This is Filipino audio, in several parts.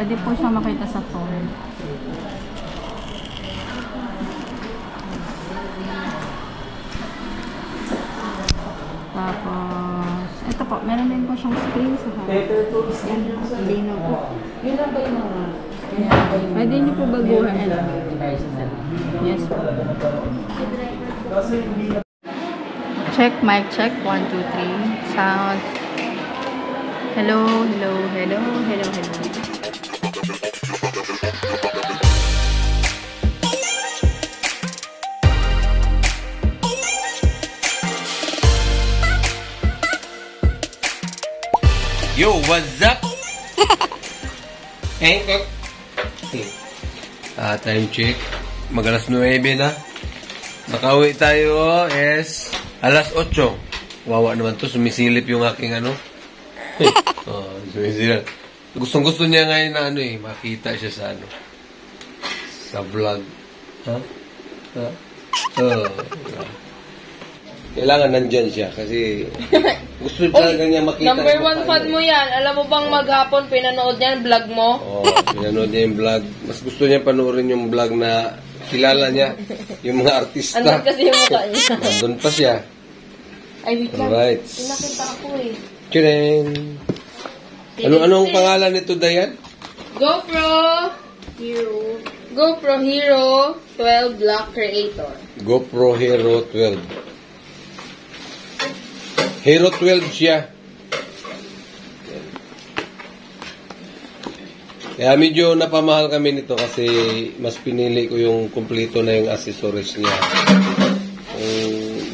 Pwede po siya makita sa phone. Tapos, ito po, meron din po siyang screen sa harap. Lino po. Yun lang ba yung mga... Pwede niyo po baguhan. Yes po. Check, mic check. 1, 2, 3. Sound. Hello, hello, hello, hello, hello. Yo, what's up? Time check. Mag-alas 9 na. Nakauwi tayo is alas 8. Wawa naman to. Sumisilip yung aking ano. Sumisilip. Gustong-gusto niya ngayon na ano eh. Makita siya sa ano. Sa vlog. Ha? Ha? Kailangan nandyan siya kasi gusto talaga niya makita. Number 1 fan mo yan. Alam mo bang maghapon pinanood niya yung vlog mo? Oo, pinanood niya yung vlog. Mas gusto niya panoorin yung vlog na kilala niya. Yung mga artista. Andun kasi yung mukha niya. Andun pa siya. Ay, wait lang. Alright. Pinakita ako eh. Tcharing! Anong pangalan nito, Dayan? GoPro Hero. GoPro Hero 12 Black Creator. GoPro Hero 12. Hero 12 siya. Kaya medyo napamahal kami nito kasi mas pinili ko yung kumpleto na yung accessories niya. Kung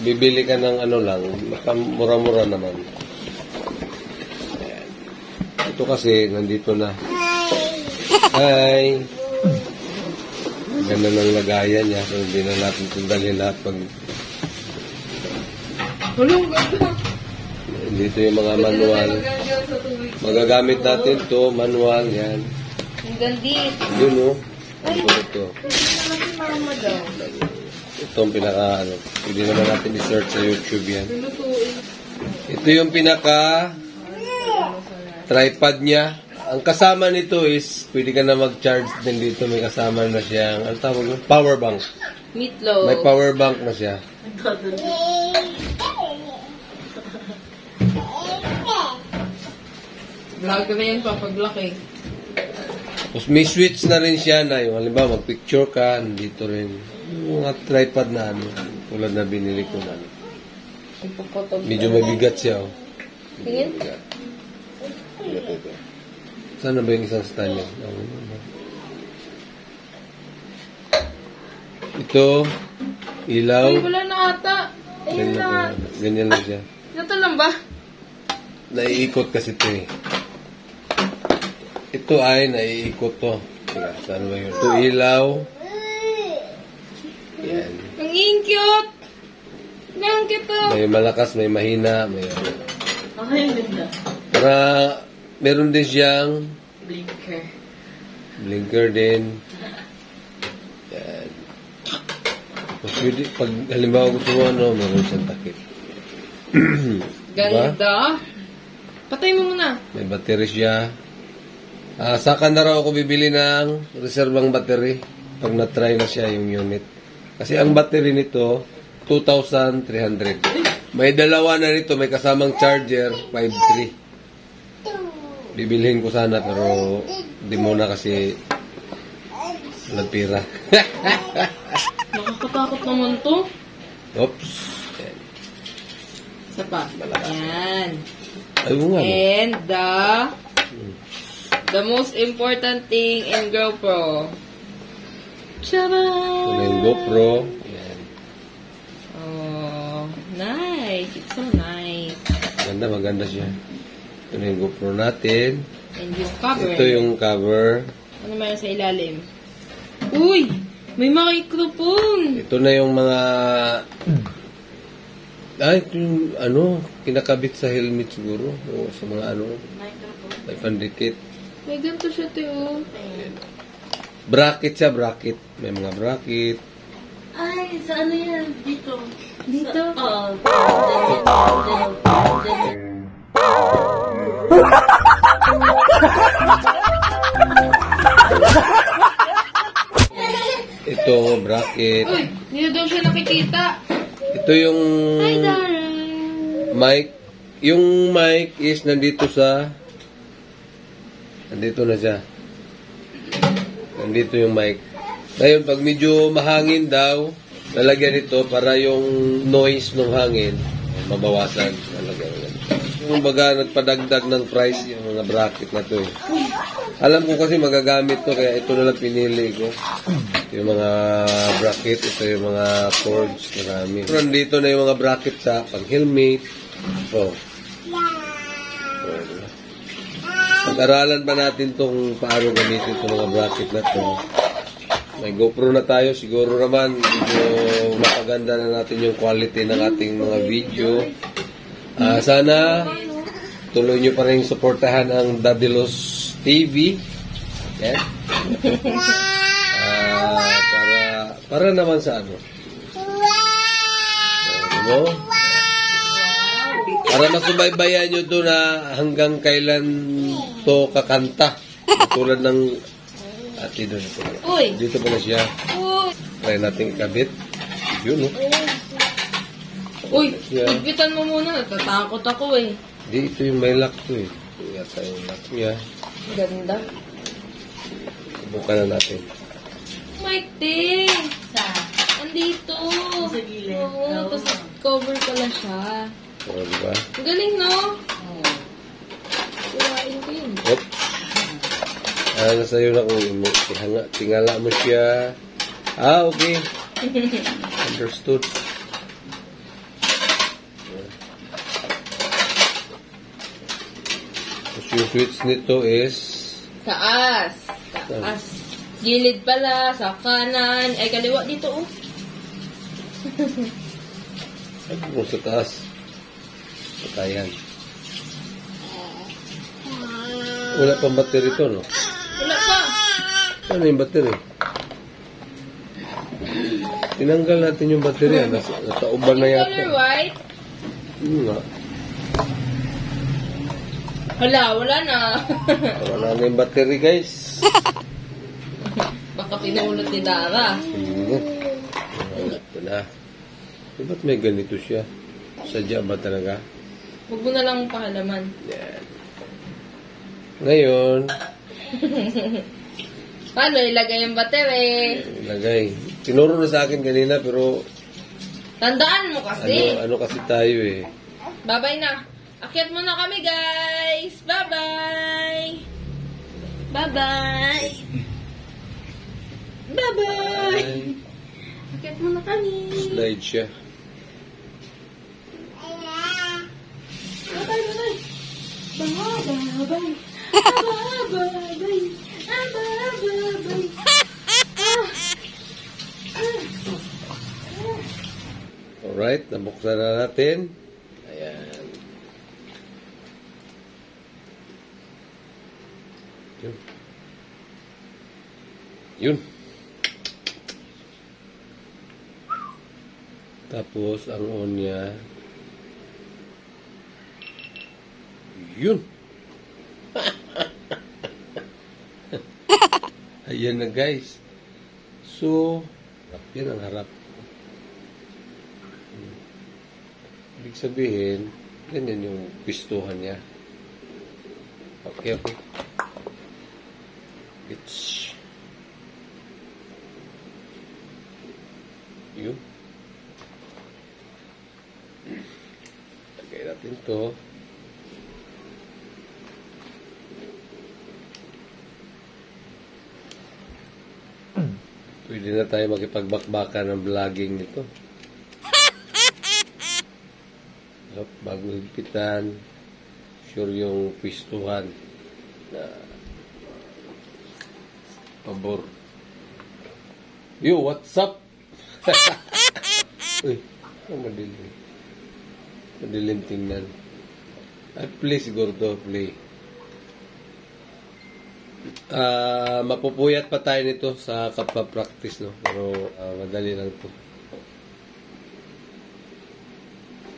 bibili ka ng ano lang, mura-mura naman. Ayan. Ito kasi, nandito na. Hi! Ganda ng lagayan niya. So, hindi na natin tundalhin lahat pag... Hulong ganda! Dito yung mga manual. Magagamit natin to manual, yan. Ang gandit. Yun o. Ito. Ito ang pinaka, ano, hindi naman natin i-search sa YouTube yan. Ito yung pinaka tripod niya. Ang kasama nito is, pwede ka na mag-charge din dito. May kasama na siyang, ano tawag mo? Power bank. Meatloaf. May power bank na siya. Vlog na yan papaglaki. Tapos may switch na rin siya na yung halimbawa mag-picture ka, nandito rin. Yung mga tripod na ano, tulad na binili ko na. Medyo mabigat siya. Oh. Tingin? Mabigat. Ito. Saan na ba yung isang stand niya? Ito, ilaw. Ay, wala na ata. Ayun na. Ganyan lang siya. Ito lang ba? Naiikot kasi ito eh. Ito ay naiikot to. Teka, saan ba yun? Ito ilaw. Yan. Ang cute! Ang cute to! May malakas, may mahina, may ano. Okay, ganda. Para meron din siyang Blinker. blinker din. Yan. Pwede, pag halimbawa gusto mo ano, meron siyang takip. Ganda. Patay mo muna. May battery siya. Saka na raw ako bibili ng reservang battery pag na-try na siya yung unit. Kasi ang battery nito, 2,300. May dalawa na nito, may kasamang charger, 5,300. Bibilhin ko sana pero di muna kasi walang pira. Nakakatakot naman to. Oops. Isa pa. Yan. Ay, nga. And the most important thing in GoPro. Tara! Ito na yung GoPro. Yan. Oh, nice. It's so nice. Maganda siya. Ito na yung GoPro natin. And yung cover. Ito yung cover. Ano meron sa ilalim? Uy! May microphone! Ito na yung mga... ito yung ano, kinakabit sa helmet siguro. O sa mga ano. Microphone. May pandikit. May ganito siya, Teo. Bracket siya, bracket. May mga bracket. Ay, sa ano yan? Dito. Dito? Oo. Ito, bracket. Uy, hindi na daw siya nakikita. Ito yung Hi, darling. mic. Yung mic is nandito na siya. Nandito yung mic. Ngayon, pag medyo mahangin daw, lalagyan ito para yung noise ng hangin mabawasan. Lalagyan. Yung baga nagpadagdag ng price yung mga bracket na to eh. Alam ko kasi magagamit to kaya ito na lang pinili ko. Yung mga bracket, ito yung mga cords, marami. Nandito na yung mga bracket sa pang-helmet. Oh. Pag-aralan ba natin tong paano gamitin itong mga bracket na to? May GoPro na tayo. Siguro naman medyo mapaganda na natin yung quality ng ating mga video. Sana tuloy nyo pa rin suportahan ang Dadilos TV. Yan. Para naman sa ano? Ano? Para masubaybayan nyo doon na hanggang kailan to kakanta. Tulad ng ate doon. Uy. Dito pala siya. Uy. Try natin ikabit. Yun, no? Uy, Yeah. higpitan mo muna. Natatakot ako eh. Di, ito yung may lock to eh. Ito yata yung lock niya. Ganda. Subukan na natin. Mike Ting! Andito. Sa gilid. Oo, tapos cover pala siya. O, diba? Ang galing, no? Sirain ko yun. Hop. Sa'yo na kung tingala mo siya. Okay. Understood. Tapos yung switch nito is Taas. Taas. Gilid pala, sa kanan. Ay, kaliwa dito, oh. ay kung sa taas. Patayan. Wala pang battery to, no? Wala pa. Ano yung battery? Tinanggal natin yung battery. Natauban na Yung yata. color white. Nga. Wala na. Wala na yung battery, guys. Baka pinulot ni Dara. Ito na. Ba't may ganito siya? Sadya ba talaga? Huwag mo na lang pahalaman. Yan. Ngayon, Paano ilagay yung battery? ilagay. Tinuro na sa akin kanina pero Tandaan mo kasi. ano kasi tayo eh. Bye-bye na. Akyat muna kami, guys. Bye-bye. Bye-bye. Bye-bye. Akyat muna kami. Slide siya. Bye-bye, bye-bye. Bye-bye. Bye-bye. Bye-bye. Bye-bye. Alright, nabuksan na natin. Ayan. Yun. Yun. Tapos, ang on niya. Yun. Ayan na, guys. So, yan ang harap. Ibig sabihin, ganyan yung pistuhan niya. Okay. It's yun. Lagay natin to. Pwede na tayo makipagbakbakan ng vlogging nito. Bago higpitan, sure yung pistuhan na pabor. Yo, what's up? Uy, ang madilim. Madilim tingnan. At play siguro to, play. Mapupuyat pa tayo nito sa kappa-practice, no? Pero madali lang to.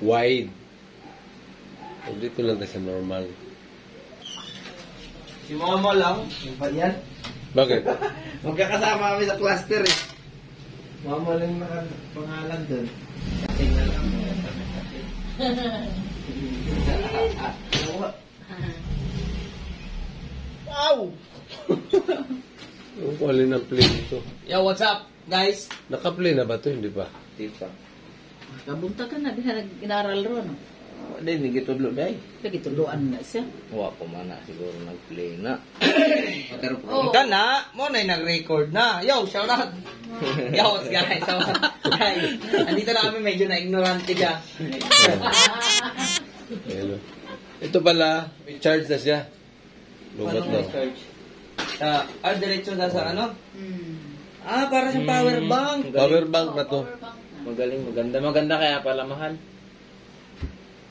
Wide. So, dito lang tayo sa normal. Si Mama lang, yung panyan. Bakit? Magkakasama kami sa cluster eh. Mama lang pangalan doon. Tingnan lang mo. Wow! Yung kuhalin ng play ito. Yo, what's up, guys? Naka-play na ba ito? Hindi pa. Di pa. Kabunta ka na, di ka nag-inaral ron. Hindi, hindi kitudlo dahi. Lagi tuluan na siya. Wa pa man na siguro nag-play na. Pero Oh. ka na, mo na nag-record na. Yo, shout out. Yo, guys. So, guys, andito na kami medyo na ignorante ka. Ayan, oh. Ito pala, may charge na siya. Lubat Paano na. may-charge? Diretso na sa ano? Hmm. Para sa power bank. Power bank na to. Magaling, maganda. Maganda kaya pala mahal.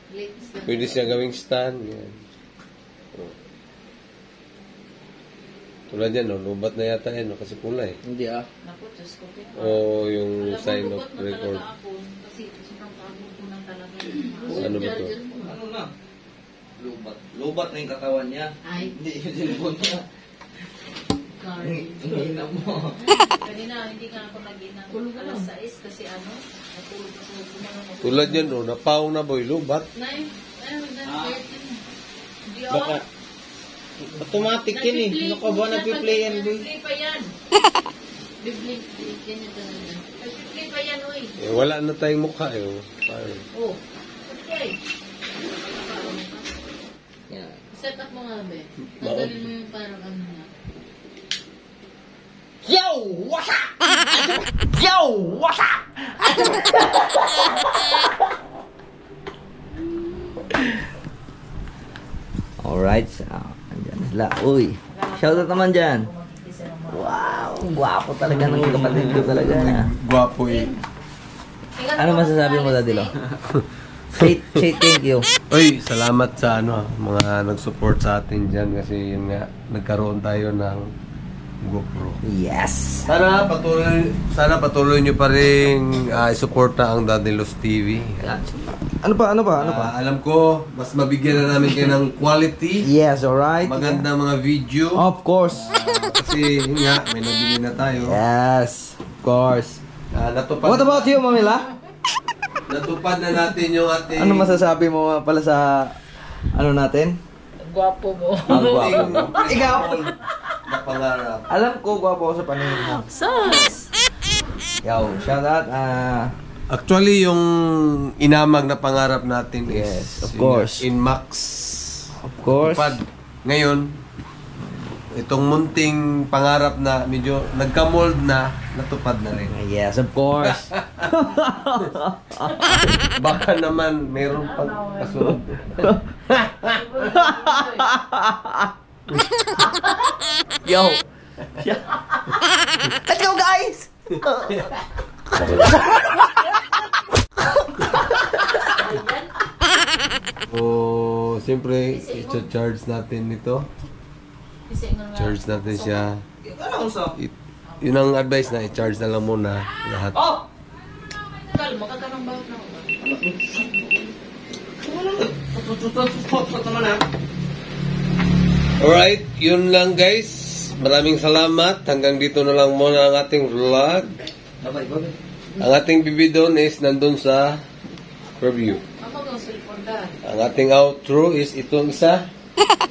Latest na. Pwede siya gawing stand. Yan. Oh. Tulad yan, oh. Lubat na yata yan, oh, kasi pula eh. Hindi ah. Naku, Diyos ko. O yung sign of Alam mo, record. talaga ako. Kasi sobrang pagod ko na talaga. Ano ba to? Ano na? Lubat. Lubat na yung katawan niya. Ay, Hindi yung cellphone niya. sorry. Hihina mo. Kanina, hindi nga ako nag-ina. Alas 6 kasi ano, natulog ako. Kumanong Tulad yan, oh. Napaw na boy, lubat. Nay, hindi Baka automatic yun eh. Ano ka ba nag-play yan, boy? Nag-play pa yan. Biblik, yan yung talaga. Nag-play pa yan, oy. Eh, wala na tayong mukha eh. Oh. Paano? Oh, okay. Yan. Set up mo nga, be. Tanggalin mo yung parang ano na. Yo! What's up? Yo! What's up? Alright, so, andyan sila. Uy, shoutout naman dyan. Wow, gwapo talaga ng kapatid ko talaga. Gwapo eh. Ano masasabi mo, Daddy Lo? Say thank you. Uy, salamat sa ano, mga nag-support sa atin dyan kasi yun nga, nagkaroon tayo ng GoPro. Yes. Sana patuloy nyo pa rin isuporta ang Daddy Los TV. Ano pa? Alam ko, mas mabigyan na namin kayo ng quality, Yes, alright. magandang mga video. Of course. Kasi yun nga, may nabili na tayo. Yes, of course. Natupad, What about you, Mamila? natupad na natin yung ating... Ano masasabi mo pala sa ano natin? Gwapo mo. Ang gwapo. Ikaw? na pangarap. Alam ko gwapo ako sa paningin mo. Sus! Yo, shout out. Actually, yung inamag na pangarap natin Yes, is of course. in Max. Of course. Tupad. Ngayon, itong munting pangarap na medyo nagka-mold na, natupad na rin. Yes, of course. Baka naman mayroon pang kasunod. Yo. Let's go, guys. So, siyempre, i-charge natin ito. Charge natin siya. Ano sa? Yun ang advice na i-charge na lang muna lahat. Oh! Kal, makakarang bawat na ako. Alright, yun lang guys. Maraming salamat. Hanggang dito na lang muna ang ating vlog. Bye-bye. Ang ating bibidon is nandun sa review. Ako daw cellphone ka. Ang ating outro is itong isa.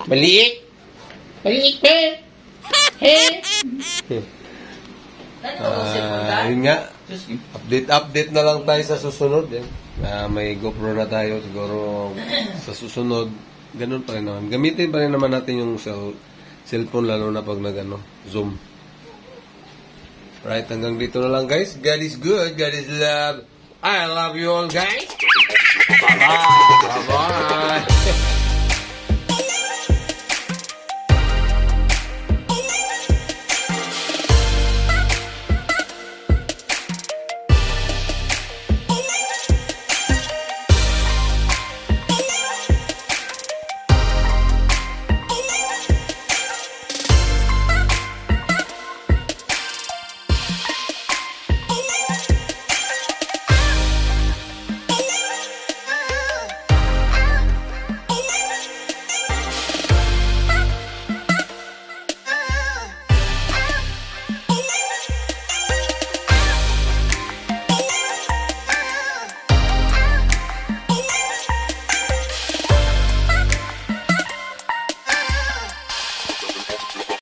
Maliit. Maliit pe! He! Ano daw cellphone ka? Yun nga. Update na lang tayo sa susunod. May GoPro na tayo siguro sa susunod. Ganun pa rin naman. Gamitin pa rin naman natin yung cellphone lalo na pag zoom. Right, hanggang dito na lang guys. God is good. God is love. I love you all guys. Bye-bye. Bye-bye.